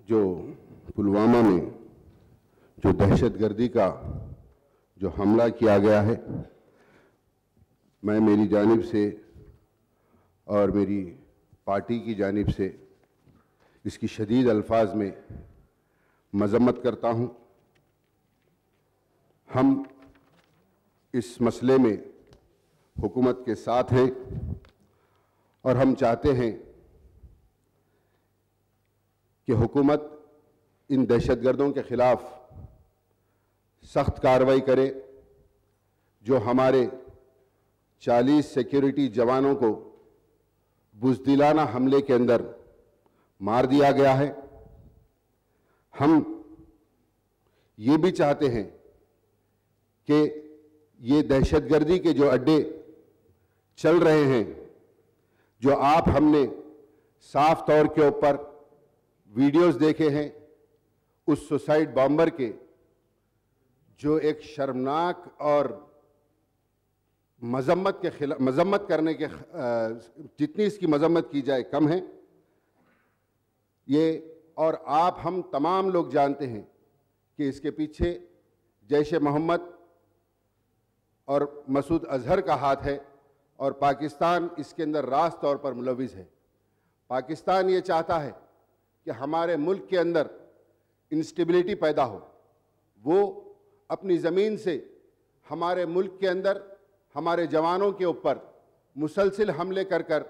जो पुलवामा में जो दहशतगर्दी का जो हमला किया गया है, मैं मेरी जानिब से और मेरी पार्टी की जानिब से इसकी शदीद अल्फाज में मज़म्मत करता हूँ। हम इस मसले में हुकूमत के साथ हैं और हम चाहते हैं कि हुकूमत इन दहशतगर्दों के ख़िलाफ़ सख्त कार्रवाई करे। जो हमारे 40 सिक्योरिटी जवानों को बुज़दिलाना हमले के अंदर मार दिया गया है। हम ये भी चाहते हैं कि ये दहशतगर्दी के जो अड्डे चल रहे हैं, जो आप हमने साफ तौर के ऊपर वीडियोस देखे हैं, उस सुसाइड बॉम्बर के जो एक शर्मनाक और मजम्मत करने के जितनी इसकी मजम्मत की जाए कम है ये। और आप हम तमाम लोग जानते हैं कि इसके पीछे जैश ए मोहम्मद और मसूद अजहर का हाथ है और पाकिस्तान इसके अंदर रास्त तौर पर मुलविस है। पाकिस्तान ये चाहता है कि हमारे मुल्क के अंदर इंस्टेबिलिटी पैदा हो। वो अपनी ज़मीन से हमारे मुल्क के अंदर हमारे जवानों के ऊपर मुसलसिल हमले कर कर,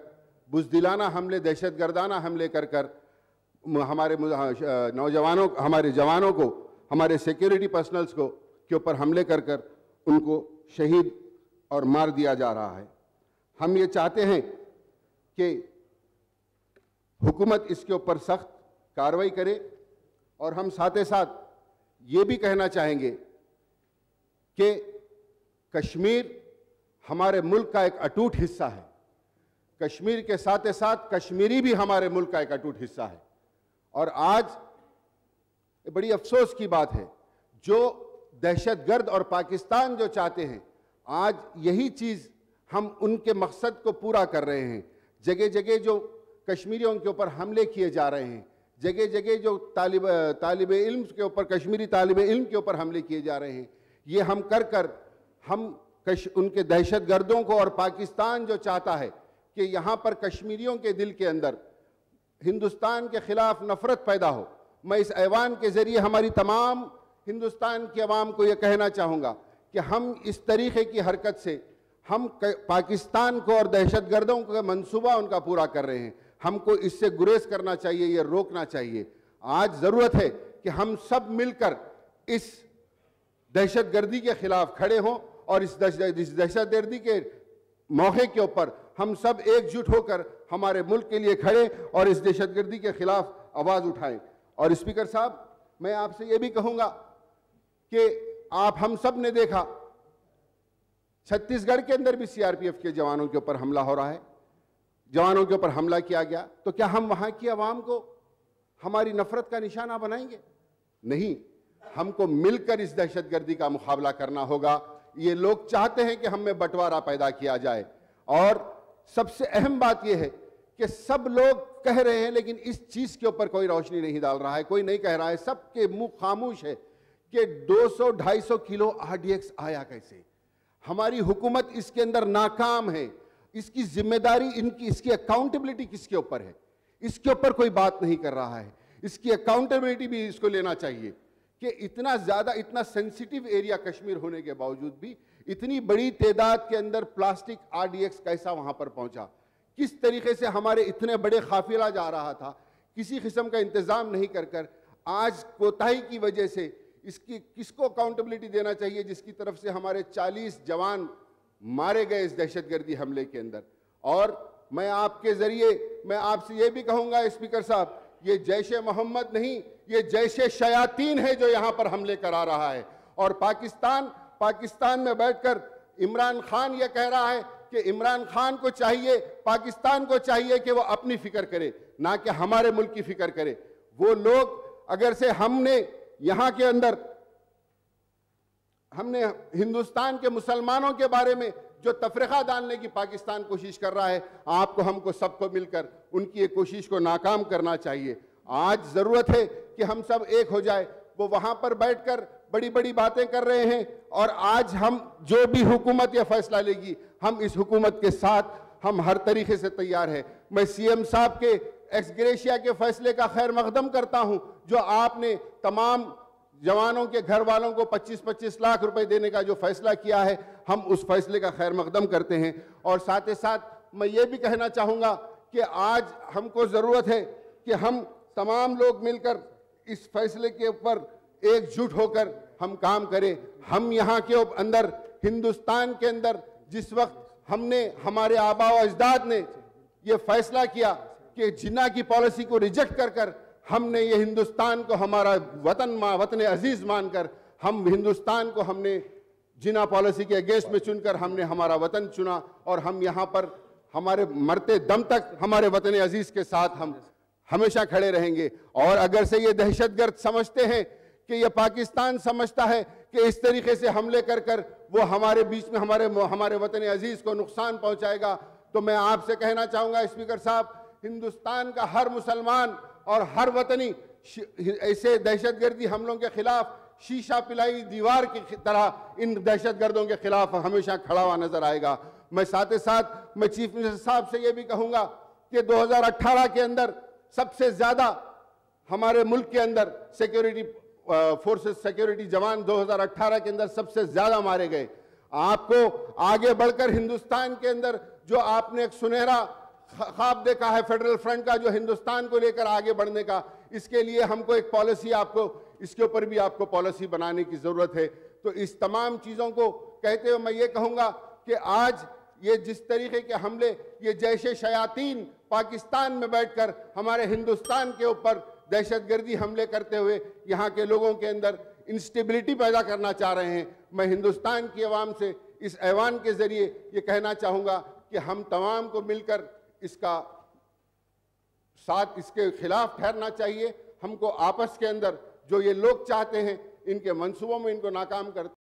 बुज़दिलाना हमले, दहशतगर्दाना हमले कर कर हमारे नौजवानों, हमारे जवानों को, हमारे सिक्योरिटी पर्सनल्स को के ऊपर हमले कर कर उनको शहीद और मार दिया जा रहा है। हम ये चाहते हैं कि हुकूमत इसके ऊपर सख्त कार्रवाई करे और हम साथ ही साथ ये भी कहना चाहेंगे कि कश्मीर हमारे मुल्क का एक अटूट हिस्सा है। कश्मीर के साथ साथ कश्मीरी भी हमारे मुल्क का एक अटूट हिस्सा है। और आज बड़ी अफसोस की बात है, जो दहशतगर्द और पाकिस्तान जो चाहते हैं, आज यही चीज़ हम उनके मकसद को पूरा कर रहे हैं। जगह जगह जो कश्मीरियों के ऊपर हमले किए जा रहे हैं, जगह जगह जो तालिब इल्म के ऊपर, कश्मीरी तालिब इल्म के ऊपर हमले किए जा रहे हैं, ये हम कर कर हम उनके दहशतगर्दों को, और पाकिस्तान जो चाहता है कि यहाँ पर कश्मीरियों के दिल के अंदर हिंदुस्तान के ख़िलाफ़ नफ़रत पैदा हो। मैं इस ऐवान के ज़रिए हमारी तमाम हिंदुस्तान की आवाम को यह कहना चाहूँगा कि हम इस तरीक़े की हरकत से हम पाकिस्तान को और दहशतगर्दों का मंसूबा उनका पूरा कर रहे हैं। हमको इससे गुरेज करना चाहिए, ये रोकना चाहिए। आज ज़रूरत है कि हम सब मिलकर इस दहशतगर्दी के ख़िलाफ़ खड़े हों और इस दहशतगर्दी के मौके के ऊपर हम सब एकजुट होकर हमारे मुल्क के लिए खड़े और इस दहशतगर्दी के ख़िलाफ़ आवाज़ उठाएं। और स्पीकर साहब, मैं आपसे ये भी कहूँगा कि आप हम सब ने देखा छत्तीसगढ़ के अंदर भी सीआरपीएफ के जवानों के ऊपर हमला हो रहा है, जवानों के ऊपर हमला किया गया। तो क्या हम वहाँ की आवाम को हमारी नफ़रत का निशाना बनाएंगे? नहीं, हमको मिलकर इस दहशतगर्दी का मुकाबला करना होगा। ये लोग चाहते हैं कि हम में बंटवारा पैदा किया जाए। और सबसे अहम बात यह है कि सब लोग कह रहे हैं, लेकिन इस चीज़ के ऊपर कोई रोशनी नहीं डाल रहा है, कोई नहीं कह रहा है। सबके मुंह खामोश है कि 200-250 किलो RDX आया कैसे। हमारी हुकूमत इसके अंदर नाकाम है। इसकी जिम्मेदारी इनकी, इसकी अकाउंटेबिलिटी किसके ऊपर है? इसके ऊपर कोई बात नहीं कर रहा है। इसकी अकाउंटेबिलिटी भी इसको लेना चाहिए कि इतना ज़्यादा, इतना सेंसिटिव एरिया कश्मीर होने के बावजूद भी इतनी बड़ी तादाद के अंदर प्लास्टिक RDX कैसा वहाँ पर पहुँचा? किस तरीके से हमारे इतने बड़े काफिला जा रहा था, किसी किस्म का इंतज़ाम नहीं कर कर आज कोताही की वजह से इसकी किसको अकाउंटेबिलिटी देना चाहिए, जिसकी तरफ से हमारे 40 जवान मारे गए इस दहशतगर्दी हमले के अंदर। और मैं आपके ज़रिए मैं आपसे ये भी कहूँगा स्पीकर साहब, ये जैश ए मोहम्मद नहीं, ये जैश ए शयातीन है जो यहाँ पर हमले करा रहा है। और पाकिस्तान में बैठकर इमरान खान ये कह रहा है कि इमरान खान को चाहिए, पाकिस्तान को चाहिए कि वो अपनी फिक्र करे, ना कि हमारे मुल्क की फिक्र करे। वो लोग अगर से हमने यहाँ के अंदर हमने हिंदुस्तान के मुसलमानों के बारे में जो तफरीका डालने की पाकिस्तान कोशिश कर रहा है, आपको हमको सबको मिलकर उनकी एक कोशिश को नाकाम करना चाहिए। आज जरूरत है कि हम सब एक हो जाए। वो वहां पर बैठकर बड़ी बड़ी बातें कर रहे हैं और आज हम जो भी हुकूमत यह फैसला लेगी, हम इस हुकूमत के साथ हम हर तरीके से तैयार हैं। मैं सीएम साहब के एक्स ग्रेशिया के फैसले का खैर मकदम करता हूं, जो आपने तमाम जवानों के घर वालों को 25-25 लाख रुपए देने का जो फैसला किया है, हम उस फैसले का खैर मकदम करते हैं। और साथ ही साथ मैं ये भी कहना चाहूँगा कि आज हमको ज़रूरत है कि हम तमाम लोग मिलकर इस फैसले के ऊपर एकजुट होकर हम काम करें। हम यहाँ के अंदर, हिंदुस्तान के अंदर, जिस वक्त हमने, हमारे आबा व अजदाद ने ये फैसला किया कि जिन्ना की पॉलिसी को रिजेक्ट कर हमने ये हिंदुस्तान को हमारा वतन अजीज मानकर हम हिंदुस्तान को हमने जिन्ना पॉलिसी के अगेंस्ट में चुनकर हमने हमारा वतन चुना और हम यहाँ पर हमारे मरते दम तक हमारे वतन अजीज के साथ हम हमेशा खड़े रहेंगे। और अगर से ये दहशतगर्द समझते हैं कि ये पाकिस्तान समझता है कि इस तरीके से हमले कर वो हमारे बीच में हमारे वतन अजीज को नुकसान पहुंचाएगा, तो मैं आपसे कहना चाहूँगा स्पीकर साहब, हिंदुस्तान का हर मुसलमान और हर वतनी ऐसे दहशतगर्दी हमलों के खिलाफ शीशा पिलाई दीवार की तरह इन दहशतगर्दों के खिलाफ हमेशा खड़ा हुआ नजर आएगा। मैं साथ ही साथ मैं चीफ मिनिस्टर साहब से यह भी कहूँगा कि 2018 के अंदर सबसे ज़्यादा हमारे मुल्क के अंदर सिक्योरिटी फोर्सेस, सिक्योरिटी जवान 2018 के अंदर सबसे ज़्यादा मारे गए। आपको आगे बढ़कर हिंदुस्तान के अंदर जो आपने एक सुनहरा ख्वाब देखा है फेडरल फ्रंट का, जो हिंदुस्तान को लेकर आगे बढ़ने का, इसके लिए हमको एक पॉलिसी, आपको इसके ऊपर भी आपको पॉलिसी बनाने की ज़रूरत है। तो इस तमाम चीज़ों को कहते हुए मैं ये कहूँगा कि आज ये जिस तरीके के हमले, ये जैसे शयातीन पाकिस्तान में बैठकर हमारे हिंदुस्तान के ऊपर दहशतगर्दी हमले करते हुए यहाँ के लोगों के अंदर इंस्टेबिलिटी पैदा करना चाह रहे हैं, मैं हिंदुस्तान की आवाम से इस ऐवान के ज़रिए ये कहना चाहूँगा कि हम तमाम को मिलकर इसका साथ, इसके खिलाफ ठहरना चाहिए। हमको आपस के अंदर जो ये लोग चाहते हैं, इनके मंसूबों में इनको नाकाम करते